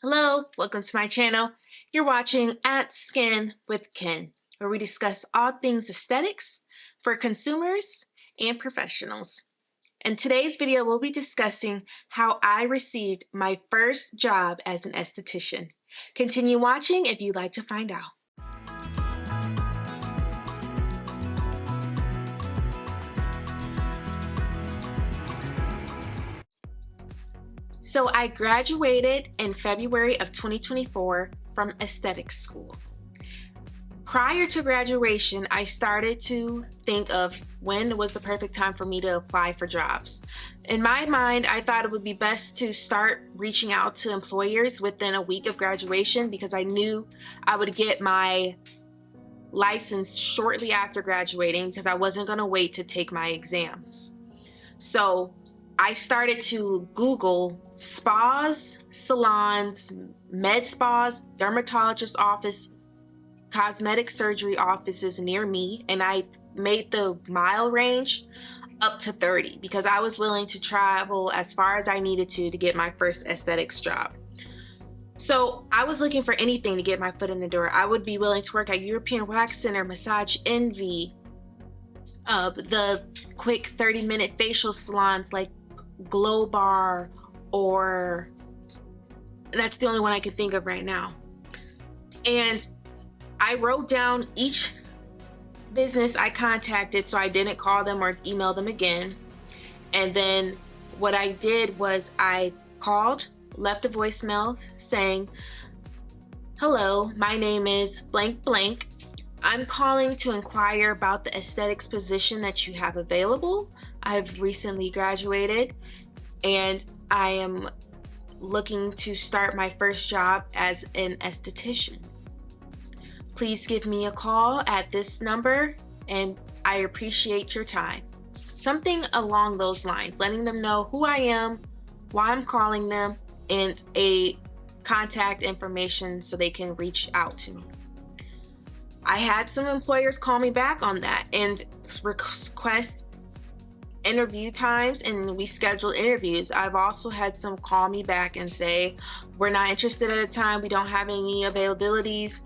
Hello, welcome to my channel. You're watching At Skin with Ken, where we discuss all things aesthetics for consumers and professionals. In today's video, we'll be discussing how I received my first job as an esthetician. Continue watching if you'd like to find out. So I graduated in February of 2024 from aesthetics school. Prior to graduation, I started to think of when was the perfect time for me to apply for jobs. In my mind, I thought it would be best to start reaching out to employers within a week of graduation because I knew I would get my license shortly after graduating because I wasn't going to wait to take my exams. So I started to Google spas, salons, med spas, dermatologist office, cosmetic surgery offices near me, and I made the mile range up to 30 because I was willing to travel as far as I needed to get my first aesthetics job. So I was looking for anything to get my foot in the door. I would be willing to work at European Wax Center, Massage Envy, the quick 30-minute facial salons like Glow Bar, or that's the only one I can think of right now. And I wrote down each business I contacted so I didn't call them or email them again. And then what I did was I called, left a voicemail saying, "Hello, my name is blank blank. I'm calling to inquire about the aesthetics position that you have available. I've recently graduated and I am looking to start my first job as an esthetician. Please give me a call at this number and I appreciate your time." Something along those lines, letting them know who I am, why I'm calling them, and a contact information so they can reach out to me. I had some employers call me back on that and request interview times, and we scheduled interviews. I've also had some call me back and say, "We're not interested at a time, we don't have any availabilities."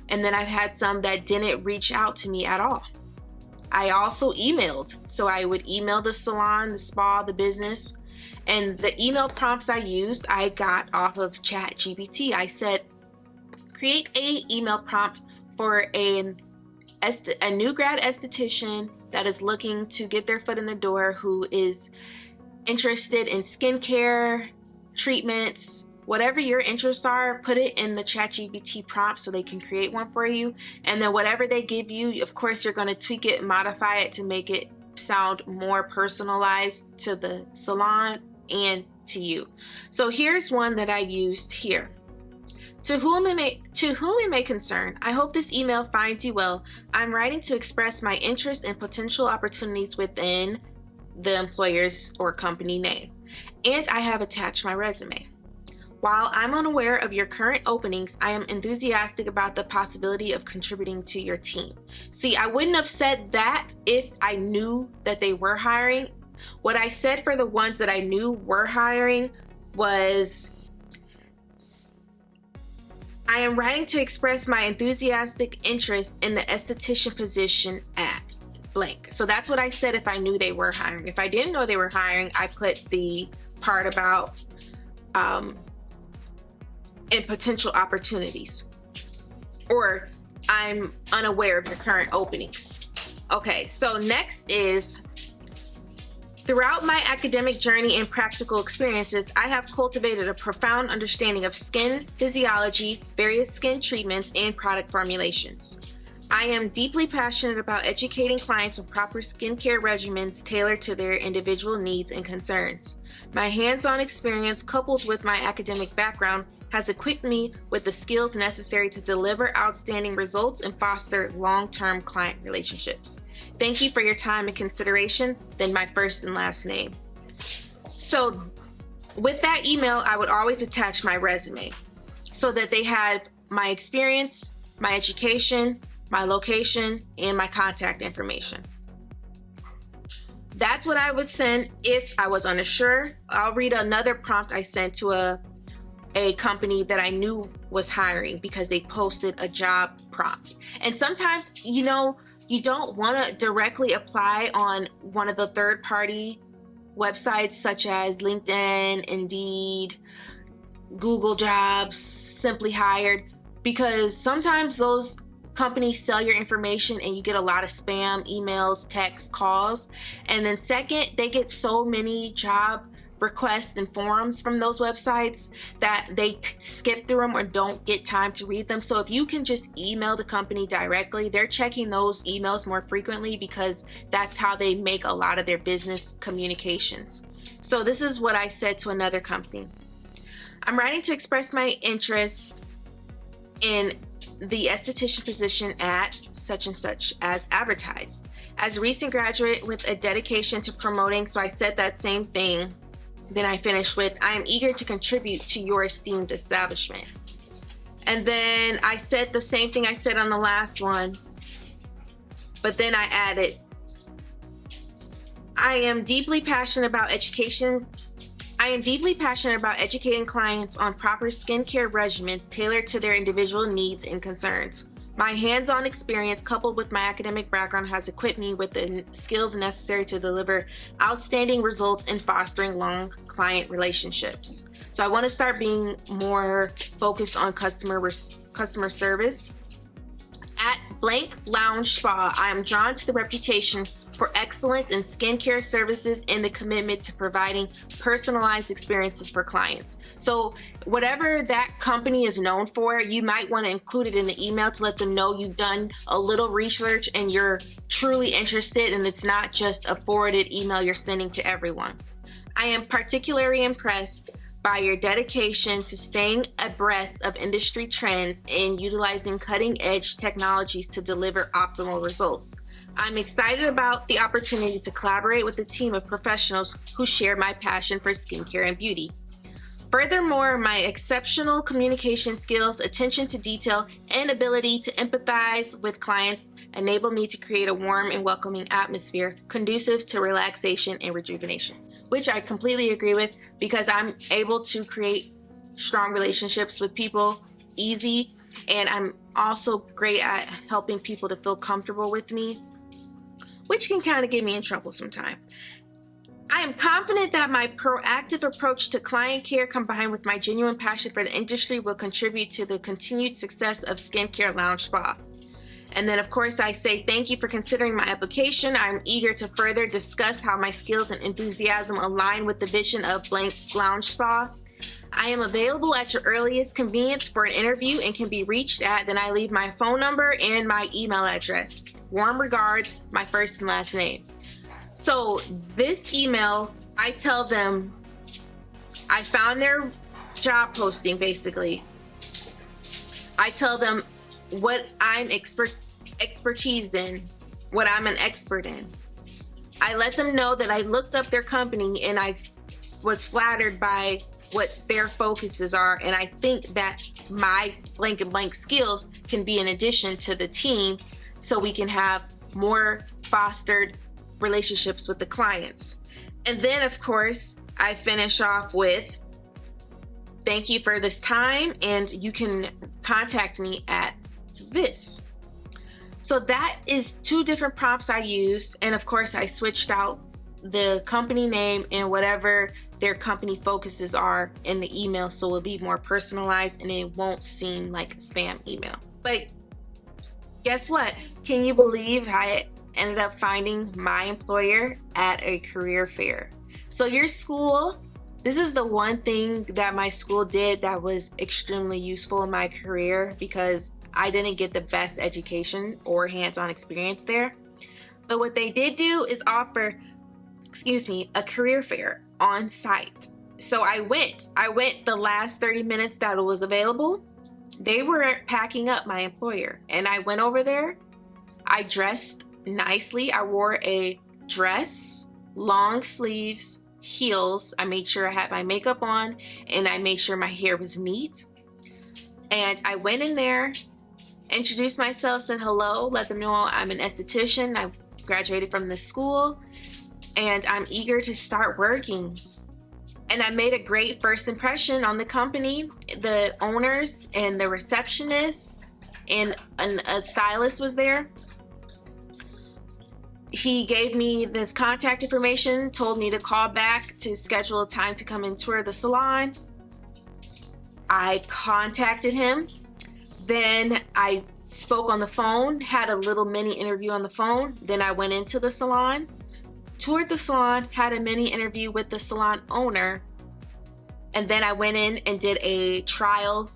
And then I've had some that didn't reach out to me at all. I also emailed. So I would email the salon, the spa, the business, and the email prompts I used, I got off of ChatGPT. I said, create a email prompt for a new grad esthetician that is looking to get their foot in the door, who is interested in skincare, treatments, whatever your interests are. Put it in the ChatGPT prompt so they can create one for you. And then whatever they give you, of course, you're going to tweak it and modify it to make it sound more personalized to the salon and to you. So here's one that I used here. To whom it may concern, I hope this email finds you well. I'm writing to express my interest in potential opportunities within the employer's or company name, and I have attached my resume. While I'm unaware of your current openings, I am enthusiastic about the possibility of contributing to your team. See, I wouldn't have said that if I knew that they were hiring. What I said for the ones that I knew were hiring was, I am writing to express my enthusiastic interest in the esthetician position at blank. So that's what I said if I knew they were hiring. If I didn't know they were hiring, I put the part about and potential opportunities, or I'm unaware of your current openings. Okay, so next is, throughout my academic journey and practical experiences, I have cultivated a profound understanding of skin physiology, various skin treatments, and product formulations. I am deeply passionate about educating clients on proper skincare regimens tailored to their individual needs and concerns. My hands-on experience, coupled with my academic background, has equipped me with the skills necessary to deliver outstanding results and foster long-term client relationships. Thank you for your time and consideration. Then my first and last name. So with that email, I would always attach my resume so that they had my experience, my education, my location, and my contact information. That's what I would send if I was unsure. I'll read another prompt I sent to a a company that I knew was hiring because they posted a job prompt. And sometimes, you don't want to directly apply on one of the third-party websites such as LinkedIn, Indeed, Google Jobs, Simply Hired, because sometimes those companies sell your information and you get a lot of spam emails, texts, calls. And then second, they get so many job requests and forums from those websites that they skip through them or don't get time to read them. So if you can just email the company directly, they're checking those emails more frequently because that's how they make a lot of their business communications. So this is what I said to another company. I'm writing to express my interest in the esthetician position at such and such as advertised. As a recent graduate with a dedication to promoting, so I said that same thing. Then I finished with, I am eager to contribute to your esteemed establishment. And then I said the same thing I said on the last one, but then I added, I am deeply passionate about educating clients on proper skincare regimens tailored to their individual needs and concerns. My hands-on experience coupled with my academic background has equipped me with the skills necessary to deliver outstanding results in fostering long client relationships. So I want to start being more focused on customer service. At Blank Lounge Spa, I am drawn to the reputation for excellence in skincare services and the commitment to providing personalized experiences for clients. So whatever that company is known for, you might want to include it in the email to let them know you've done a little research and you're truly interested and it's not just a forwarded email you're sending to everyone. I am particularly impressed by your dedication to staying abreast of industry trends and utilizing cutting-edge technologies to deliver optimal results. I'm excited about the opportunity to collaborate with a team of professionals who share my passion for skincare and beauty. Furthermore, my exceptional communication skills, attention to detail, and ability to empathize with clients enable me to create a warm and welcoming atmosphere conducive to relaxation and rejuvenation, which I completely agree with because I'm able to create strong relationships with people easy, and I'm also great at helping people to feel comfortable with me, which can kind of get me in trouble sometimes. I am confident that my proactive approach to client care combined with my genuine passion for the industry will contribute to the continued success of Skincare Lounge Spa. And then of course I say thank you for considering my application. I'm eager to further discuss how my skills and enthusiasm align with the vision of Blank Lounge Spa. I am available at your earliest convenience for an interview and can be reached at, then I leave my phone number and my email address. Warm regards, my first and last name. So this email, I tell them I found their job posting basically. I tell them what I'm expertise in, what I'm an expert in. I let them know that I looked up their company and I was flattered by what their focuses are, and I think that my blank and blank skills can be an addition to the team so we can have more fostered relationships with the clients. And then of course I finish off with thank you for this time and you can contact me at this. So that is 2 different prompts I used, and of course I switched out the company name and whatever their company focuses are in the email so it'll be more personalized and it won't seem like a spam email. But guess what? Can you believe I ended up finding my employer at a career fair? So your school, this is the one thing that my school did that was extremely useful in my career because I didn't get the best education or hands-on experience there. But what they did do is offer, a career fair on site. So I went the last 30 minutes that it was available. They were packing up, my employer, and I went over there. I dressed nicely. I wore a dress, long sleeves, heels. I made sure I had my makeup on and I made sure my hair was neat. And I went in there, introduced myself, said hello, let them know I'm an esthetician. I graduated from this school and I'm eager to start working. And I made a great first impression on the company. The owners and the receptionist and a stylist was there. He gave me this contact information, told me to call back to schedule a time to come and tour the salon. I contacted him. Then I spoke on the phone, had a little mini interview on the phone. Then I went into the salon, toured the salon, had a mini interview with the salon owner. And then I went in and did a trial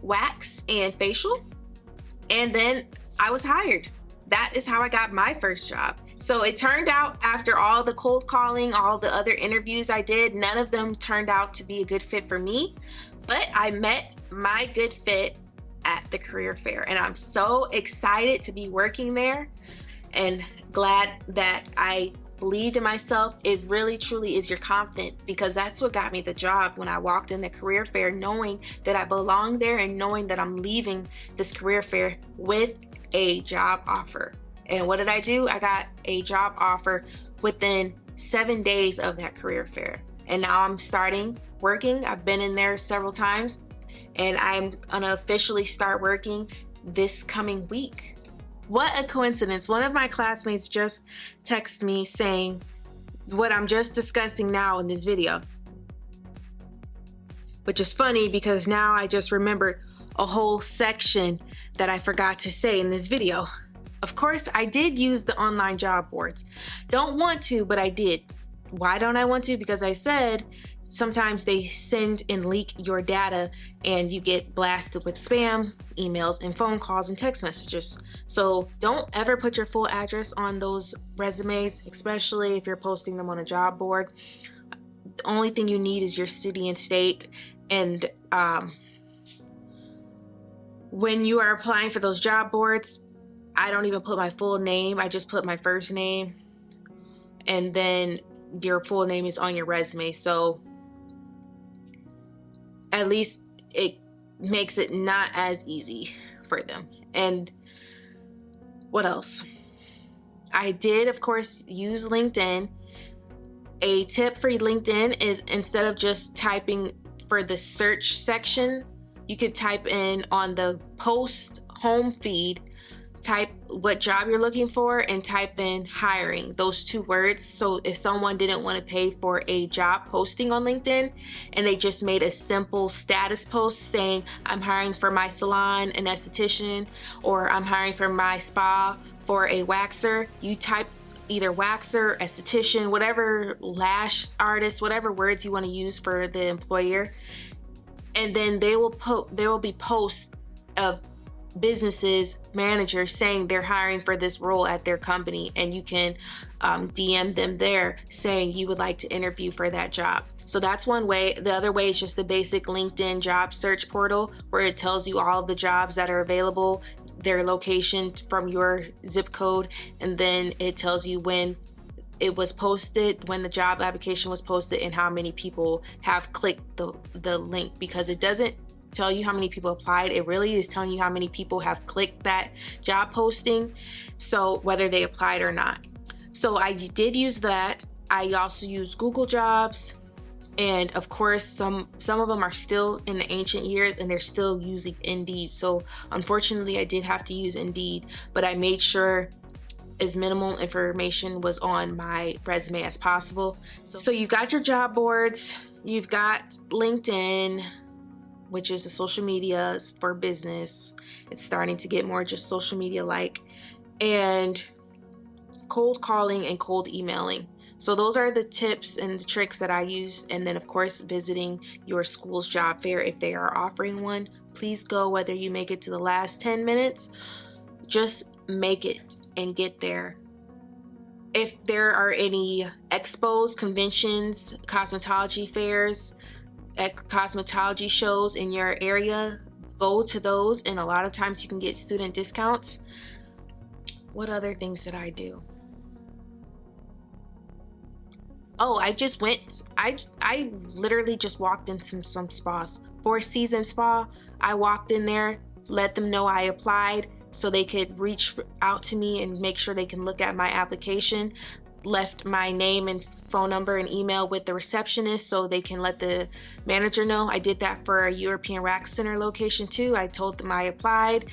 wax and facial. And then I was hired. That is how I got my first job. So it turned out, after all the cold calling, all the other interviews I did, none of them turned out to be a good fit for me. But I met my good fit at the career fair, and I'm so excited to be working there and glad that I believed in myself. Is really truly is your confidence, because that's what got me the job when I walked in the career fair, knowing that I belong there and knowing that I'm leaving this career fair with a job offer. And what did I do? I got a job offer within 7 days of that career fair. And now I'm starting working. I've been in there several times, and I'm gonna officially start working this coming week. What a coincidence. One of my classmates just texted me saying what I'm just discussing now in this video. Which is funny because now I just remembered a whole section that I forgot to say in this video. Of course, I did use the online job boards. Don't want to, but I did. Why don't I want to? Because I said sometimes they send and leak your data and you get blasted with spam emails and phone calls and text messages. So don't ever put your full address on those resumes, especially if you're posting them on a job board. The only thing you need is your city and state. And when you are applying for those job boards, I don't even put my full name. I just put my first name, and then your full name is on your resume. So at least it makes it not as easy for them. And what else? I did, of course, use LinkedIn. A tip for LinkedIn is, instead of just typing for the search section, you could type in on the post home feed, type what job you're looking for and type in hiring, those two words. So if someone didn't want to pay for a job posting on LinkedIn and they just made a simple status post saying, I'm hiring for my salon, an esthetician, or I'm hiring for my spa for a waxer, you type either waxer, esthetician, whatever, lash artist, whatever words you want to use for the employer. And then there will be posts of businesses, managers saying they're hiring for this role at their company, and you can DM them there saying you would like to interview for that job. So that's one way. The other way is just the basic LinkedIn job search portal, where it tells you all of the jobs that are available, their location from your zip code, and then it tells you when it was posted, when the job application was posted, and how many people have clicked the link, because it doesn't tell you how many people applied. It really is telling you how many people have clicked that job posting, so whether they applied or not. So I did use that. I also use Google Jobs, and of course some of them are still in the ancient years and they're still using Indeed. So unfortunately I did have to use Indeed, but I made sure as minimal information was on my resume as possible. So you've got your job boards, you've got LinkedIn, which is a social media for business. It's starting to get more just social media like, and cold calling and cold emailing. So those are the tips and the tricks that I use. And then of course, visiting your school's job fair if they are offering one. Please go, whether you make it to the last 10 minutes, just make it and get there. If there are any expos, conventions, cosmetology fairs, cosmetology shows in your area, go to those, and a lot of times you can get student discounts. What other things did I do? Oh, I literally just walked into some spas. Four Seasons Spa, I walked in there, let them know I applied so they could reach out to me and make sure they can look at my application. left my name and phone number and email with the receptionist so they can let the manager know. I did that for a European Wax Center location too. I told them I applied.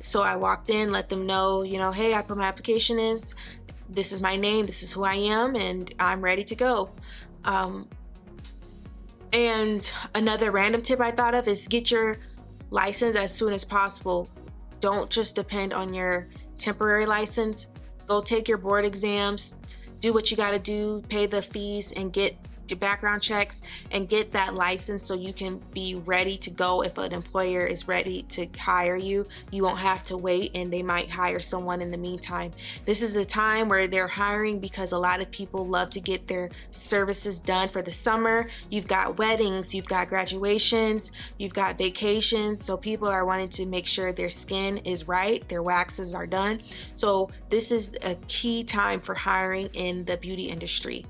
So I walked in, let them know, hey, I put my application in. This is my name, this is who I am, and I'm ready to go. And another random tip I thought of is get your license as soon as possible. Don't just depend on your temporary license. Go take your board exams, do what you got to do, pay the fees, and get your background checks and get that license so you can be ready to go. If an employer is ready to hire you, you won't have to wait, and they might hire someone in the meantime. This is the time where they're hiring because a lot of people love to get their services done for the summer. You've got weddings, you've got graduations, you've got vacations, so people are wanting to make sure their skin is right, their waxes are done. So this is a key time for hiring in the beauty industry.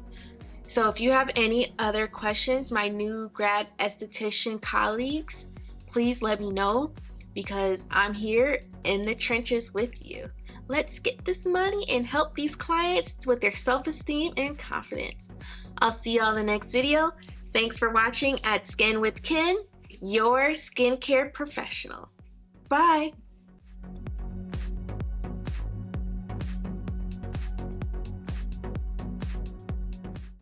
So if you have any other questions, my new grad esthetician colleagues, please let me know, because I'm here in the trenches with you. Let's get this money and help these clients with their self-esteem and confidence. I'll see you all in the next video. Thanks for watching at Skin with Ken, your skincare professional. Bye.